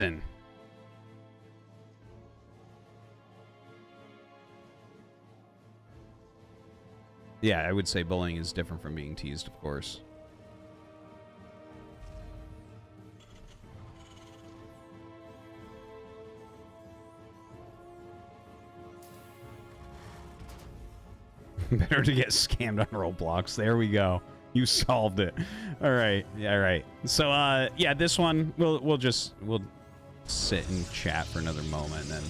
Then. Yeah, I would say bullying is different from being teased, of course. Better to get scammed on Roblox. There we go. You solved it. All right. Yeah, all right. So, yeah, this one we'll sit and chat for another moment, and then.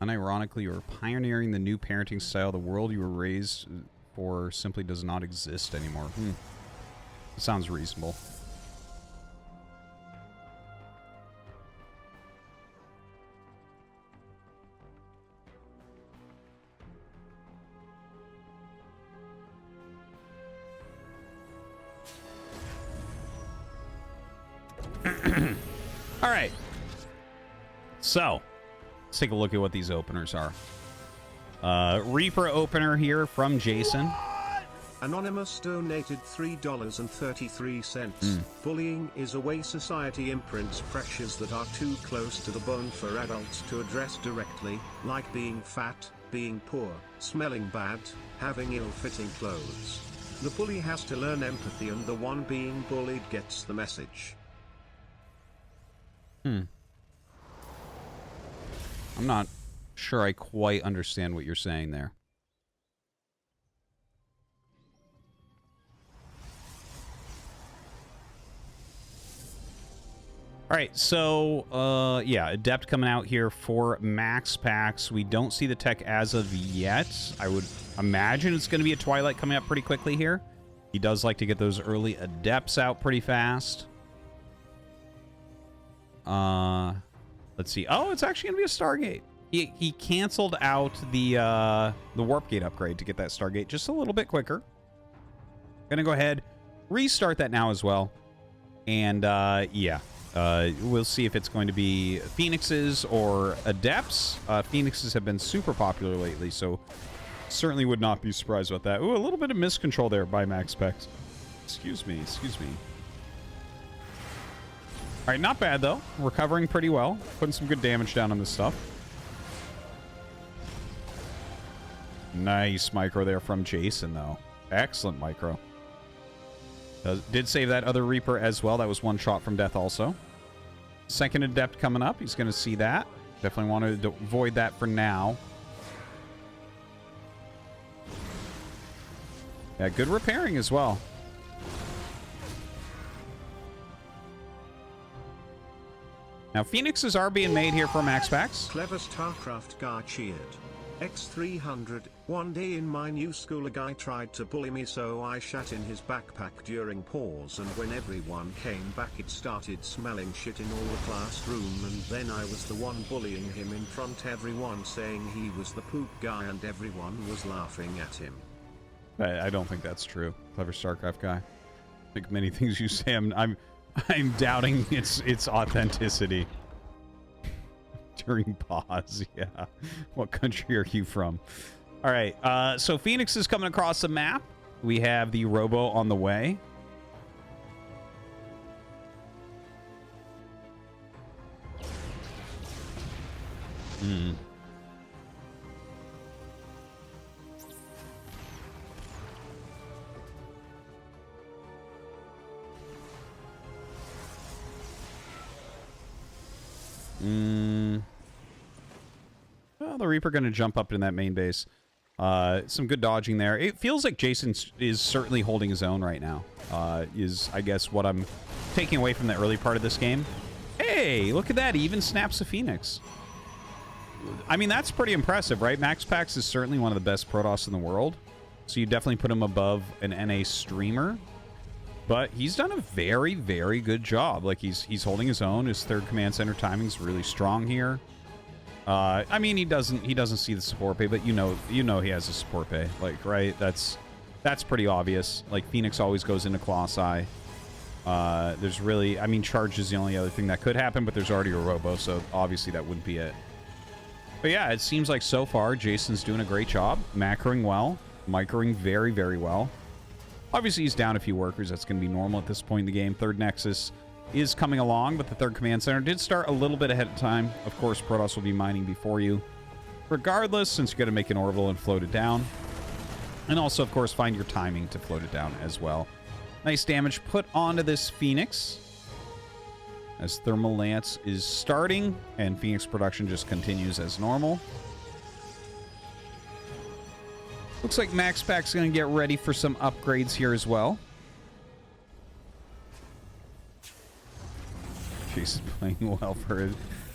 Unironically, you are pioneering the new parenting style. The world you were raised for simply does not exist anymore. Sounds reasonable. All right. So, let's take a look at what these openers are. Reaper opener here from Jason. Anonymous donated $3.33. Bullying is a way society imprints pressures that are too close to the bone for adults to address directly, like being fat, being poor, smelling bad, having ill-fitting clothes. The bully has to learn empathy, and the one being bullied gets the message. I'm not sure I quite understand what you're saying there. All right, so, yeah, Adept coming out here for MaxPax. We don't see the tech as of yet. I would imagine it's going to be a Twilight coming up pretty quickly here. He does like to get those early Adepts out pretty fast. Let's see. Oh, it's actually going to be a Stargate. He canceled out the Warp Gate upgrade to get that Stargate just a little bit quicker. Going to go ahead, restart that now as well. And, yeah. We'll see if it's going to be Phoenixes or Adepts. Phoenixes have been super popular lately, so certainly would not be surprised about that. Ooh, a little bit of miscontrol there by MaxPax. Excuse me, excuse me. All right, not bad, though. Recovering pretty well. Putting some good damage down on this stuff. Nice micro there from Jason, though. Excellent micro. Did save that other Reaper as well. That was one shot from death also. Second Adept coming up. He's going to see that. Definitely want to avoid that for now. Yeah, good repairing as well. Now, Phoenixes are being made here for MaxPax. Clever StarCraft guy cheered. X300, one day in my new school a guy tried to bully me, so I shat in his backpack during pause, and when everyone came back it started smelling shit in all the classroom, and then I was the one bullying him in front everyone, saying he was the poop guy, and everyone was laughing at him. I don't think that's true. Clever StarCraft guy. I think many things you say I'm doubting its authenticity. During pause, yeah. What country are you from? All right, so Phoenix is coming across the map. We have the Robo on the way. Well, the Reaper going to jump up in that main base. Some good dodging there. It feels like Jason is certainly holding his own right now. Is, I guess, what I'm taking away from the early part of this game. Hey, look at that. He even snaps a Phoenix. I mean, that's pretty impressive, right? MaxPax is certainly one of the best Protoss in the world. So you definitely put him above an NA streamer. But he's done a very, very good job. Like, he's holding his own. His third command center timing is really strong here. I mean, he doesn't see the support pay, but you know he has a support pay. Like, right? That's pretty obvious. Like, Phoenix always goes into Colossi. There's really, I mean, charge is the only other thing that could happen, but there's already a robo, so obviously that wouldn't be it. But yeah, it seems like so far Jason's doing a great job, macroing well, microing very, very well. Obviously he's down a few workers. That's going to be normal at this point in the game. Third Nexus is coming along, but the third command center did start a little bit ahead of time. Of course, Protoss will be mining before you. Regardless, since you're going to make an orbital and float it down. And also, of course, find your timing to float it down as well. Nice damage put onto this Phoenix. As Thermal Lance is starting, and Phoenix production just continues as normal. Looks like MaxPax is going to get ready for some upgrades here as well. Jason's playing well for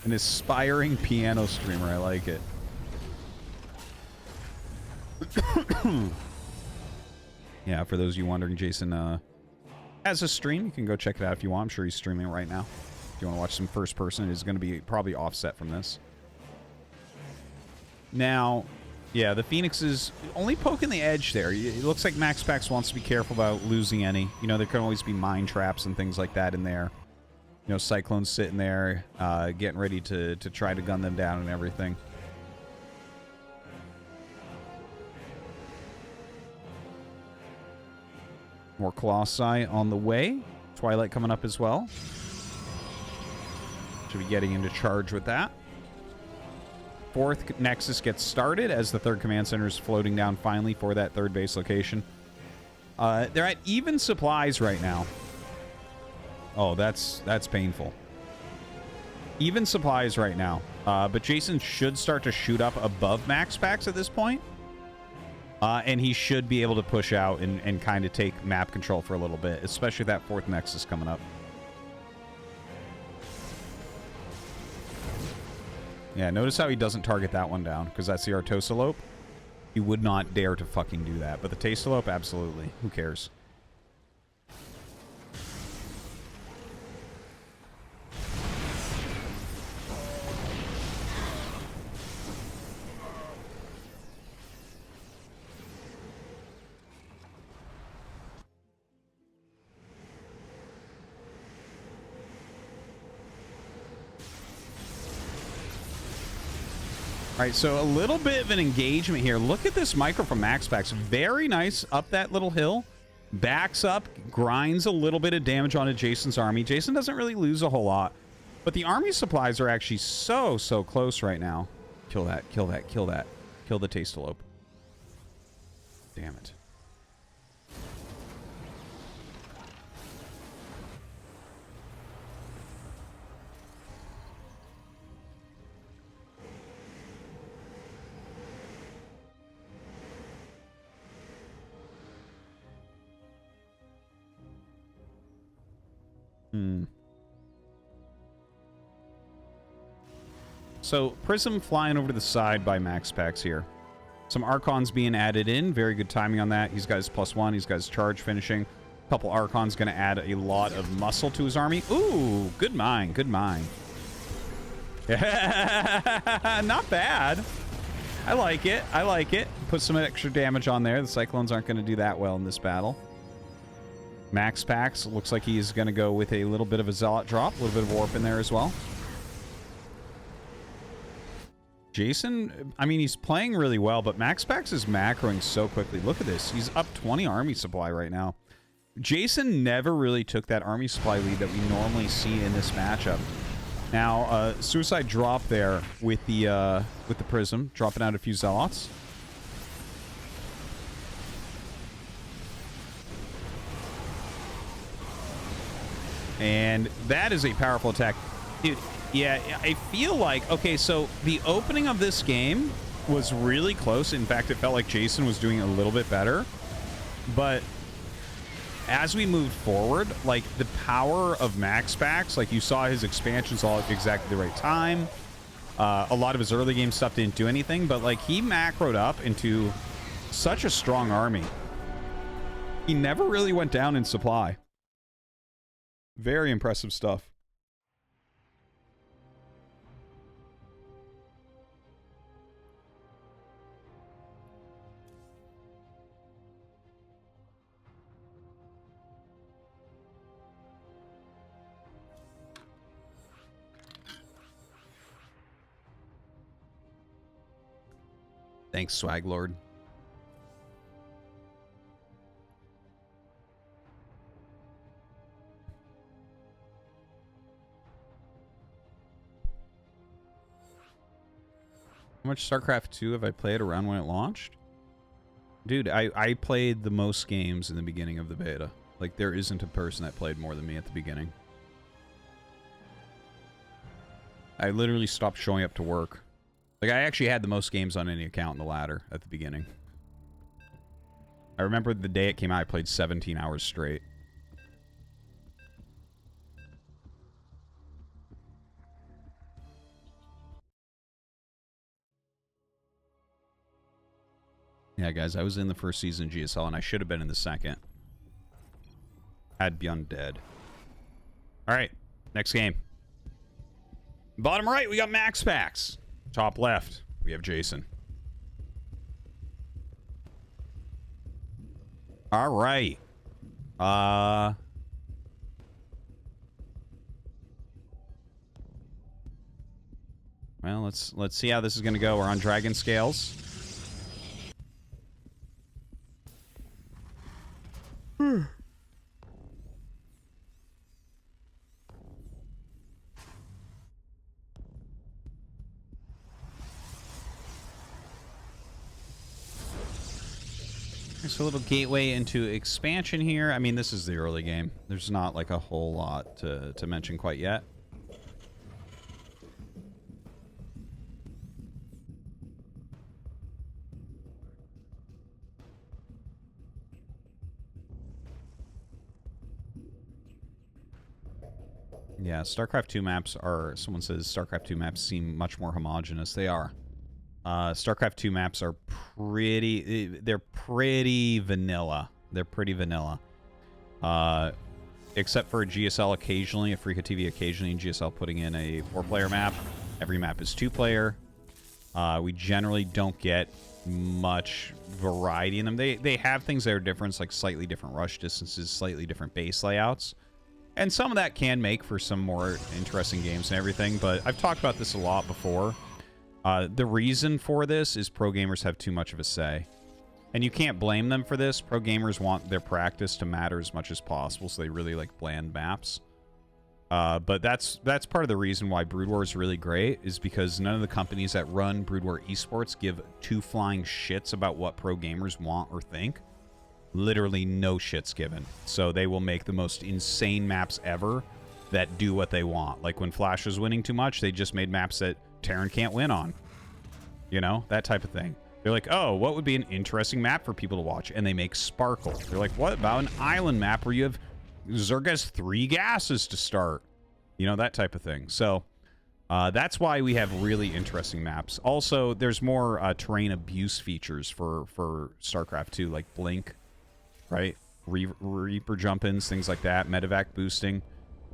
an aspiring piano streamer. I like it. Yeah, for those of you wondering, Jason has a stream. You can go check it out if you want. I'm sure he's streaming right now. If you want to watch some first person, it is going to be probably offset from this. Now, yeah, the Phoenix is only poking the edge there. It looks like MaxPax wants to be careful about losing any. You know, there can always be mine traps and things like that in there. You know, Cyclones sitting there, getting ready to try to gun them down and everything. More Colossi on the way. Twilight coming up as well. Should be getting into charge with that. Fourth Nexus gets started as the third command center is floating down finally for that third base location. They're at even supplies right now. Oh, that's painful. Even supplies right now. But Jason should start to shoot up above MaxPax at this point. And he should be able to push out and kind of take map control for a little bit, especially that fourth Nexus coming up. Yeah, notice how he doesn't target that one down, because that's the Artosis. He would not dare to fucking do that. But the Tastelope, absolutely. Who cares? All right, so a little bit of an engagement here. Look at this micro from MaxPax. Very nice up that little hill. Backs up, grinds a little bit of damage onto Jason's army. Jason doesn't really lose a whole lot. But the army supplies are actually so close right now. Kill that, kill that, kill that. Kill the Tastelope. Damn it. So, Prism flying over to the side by MaxPax here. Some Archons being added in. Very good timing on that. He's got his +1. He's got his charge finishing. A couple Archons going to add a lot of muscle to his army. Ooh, good mine. Good mine. Not bad. I like it. I like it. Put some extra damage on there. The Cyclones aren't going to do that well in this battle. MaxPax looks like he's going to go with a little bit of a Zealot drop. A little bit of Warp in there as well. Jason, I mean, he's playing really well, but MaxPax is macroing so quickly. Look at this. He's up 20 army supply right now. Jason never really took that army supply lead that we normally see in this matchup. Now, Suicide drop there with the Prism, dropping out a few Zealots. And that is a powerful attack. Dude, yeah, I feel like... Okay, so the opening of this game was really close. In fact, it felt like Jason was doing a little bit better. But as we moved forward, like, the power of MaxPax, like, you saw his expansions all at exactly the right time. A lot of his early game stuff didn't do anything, but, like, he macroed up into such a strong army. He never really went down in supply. Very impressive stuff. Thanks, Swag Lord. How much StarCraft 2 have I played around when it launched? Dude, I played the most games in the beginning of the beta. Like, there isn't a person that played more than me at the beginning. I literally stopped showing up to work. Like, I actually had the most games on any account in the ladder at the beginning. I remember the day it came out, I played 17 hours straight. Yeah, guys, I was in the first season of GSL, and I should have been in the second. Had be undead. All right, next game. Bottom right, we got MaxPax. Top left, we have Jason. All right. Well, let's see how this is going to go. We're on Dragon Scales. There's a little gateway into expansion here. I mean, this is the early game. There's not like a whole lot to mention quite yet. Yeah, StarCraft 2 maps are... Someone says StarCraft 2 maps seem much more homogenous. They are. StarCraft 2 maps are pretty... They're pretty vanilla. They're pretty vanilla. Except for GSL occasionally, Afrika TV occasionally, and GSL putting in a 4-player map. Every map is 2-player. We generally don't get much variety in them. They have things that are different, like slightly different rush distances, slightly different base layouts. And some of that can make for some more interesting games and everything, but I've talked about this a lot before. The reason for this is pro gamers have too much of a say. And you can't blame them for this. Pro gamers want their practice to matter as much as possible, so they really like bland maps. But that's part of the reason why Brood War is really great, is because none of the companies that run Brood War esports give two flying shits about what pro gamers want or think. Literally no shit's given. So they will make the most insane maps ever that do what they want. Like when Flash was winning too much, they just made maps that Terran can't win on. You know, that type of thing. They're like, oh, what would be an interesting map for people to watch? And they make Sparkle. They're like, what about an island map where you have Zerga's 3 gases to start? You know, that type of thing. So that's why we have really interesting maps. Also, there's more terrain abuse features for StarCraft 2, like Blink, right? Reaper jump-ins, things like that, medevac boosting.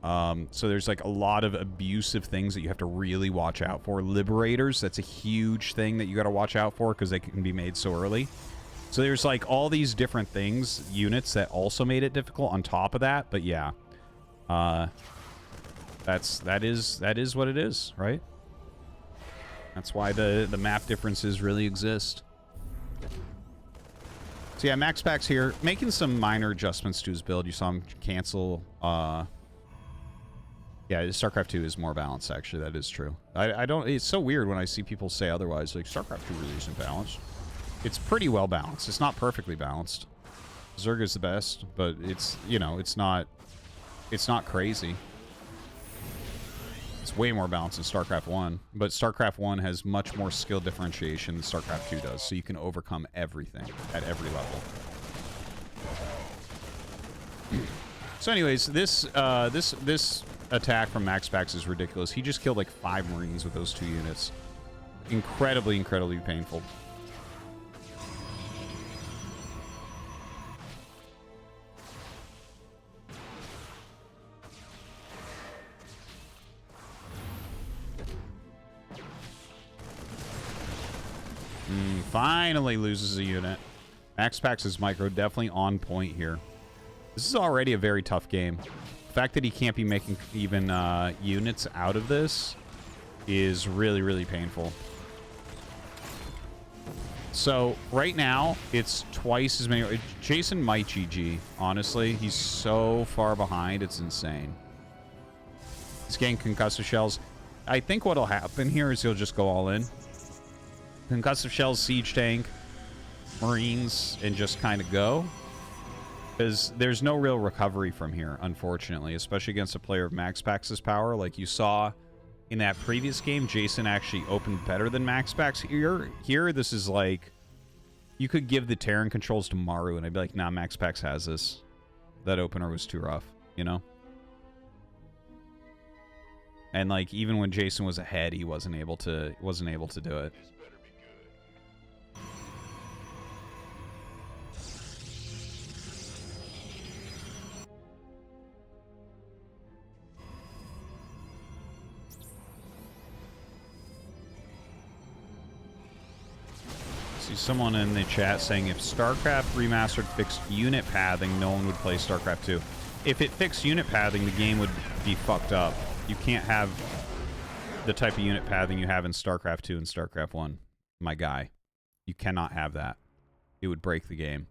So there's like a lot of abusive things that you have to really watch out for. Liberators, that's a huge thing that you got to watch out for because they can be made so early. So there's like all these different things, units that also made it difficult on top of that. But yeah, that is what it is, right? That's why the map differences really exist. So yeah, MaxPax here, making some minor adjustments to his build. You saw him cancel. Yeah, StarCraft 2 is more balanced, actually. That is true. I don't... It's so weird when I see people say otherwise. Like, StarCraft 2 really isn't balanced. It's pretty well balanced. It's not perfectly balanced. Zerga's the best, but it's, you know, it's not crazy. It's way more balanced than StarCraft 1. But StarCraft 1 has much more skill differentiation than StarCraft 2 does. So you can overcome everything at every level. So anyways, this attack from MaxPax is ridiculous. He just killed like 5 Marines with those 2 units. Incredibly, incredibly painful. Finally loses a unit. MaxPax's micro definitely on point here. This is already a very tough game. The fact that he can't be making even units out of this is really, really painful. So right now, it's twice as many. Jason might GG, honestly. He's so far behind, it's insane. He's getting concussive shells. I think what'll happen here is he'll just go all in. Concussive shells, siege tank, marines, and just kind of go. Because there's no real recovery from here, unfortunately, especially against a player of MaxPax's power. Like you saw in that previous game, Jason actually opened better than MaxPax. Here, this is like, you could give the Terran controls to Maru, and I'd be like, nah, MaxPax has this. That opener was too rough, you know? And like, even when Jason was ahead, he wasn't able to do it. See someone in the chat saying if StarCraft Remastered fixed unit pathing, no one would play StarCraft 2. If it fixed unit pathing, the game would be fucked up. You can't have the type of unit pathing you have in StarCraft 2 and StarCraft 1. My guy. You cannot have that. It would break the game.